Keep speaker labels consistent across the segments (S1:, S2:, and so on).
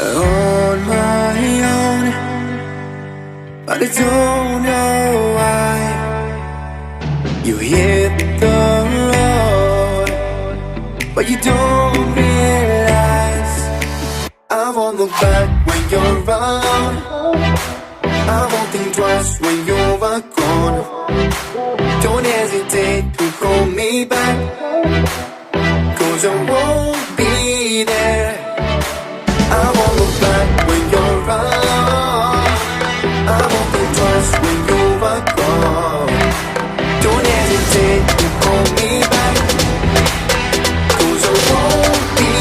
S1: on my own, but I don't know why. You hit the road, but you don't realize I won't look back when you're around. I won't think twice when you're gone. Don't hesitate to call me back, 'cause I won't be there. I won't look back when you're around. I won't think twice when you're gone. Don't hesitate to call me back, 'cause I won't be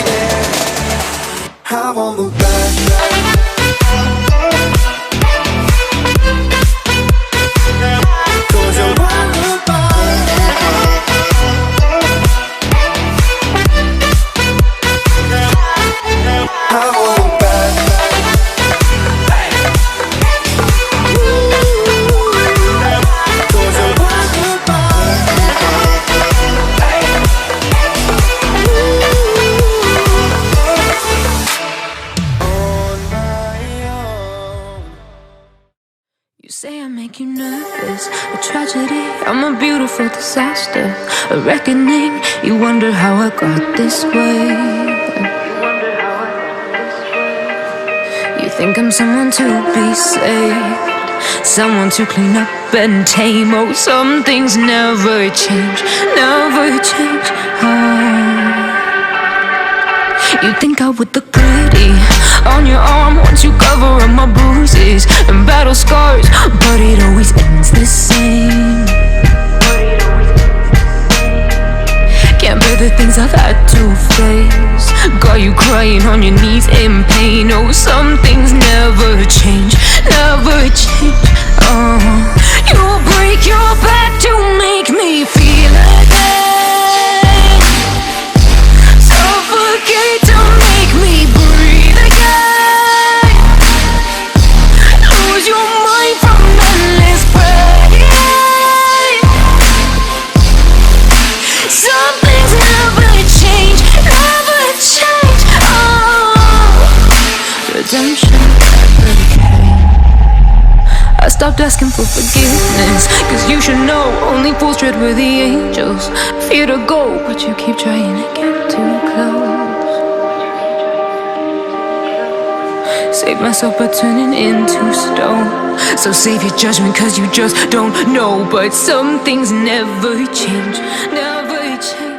S1: there. I won't look back.
S2: Say I make you nervous, a tragedy, I'm a beautiful disaster, a reckoning, you wonder how I got this way. You think I'm someone to be saved, someone to clean up and tame. Oh, some things never change, never change. You think I would look pretty on your arm once you cover up my bruises and battle scars, but it always ends the same. Can't bear the things I've had to face, got you crying on your knees in pain. Oh, some things never change, never change. You break your back to make me feel again, suffocate to make me breathe again, lose your mind from endless pain. Some things never change, never change. Redemption never came. I stopped asking for forgiveness, 'cause you should know only fools tread where the angels fear to go, but you keep trying to get too close. Save myself by turning into stone, so save your judgment 'cause you just don't know. But some things never change, never change.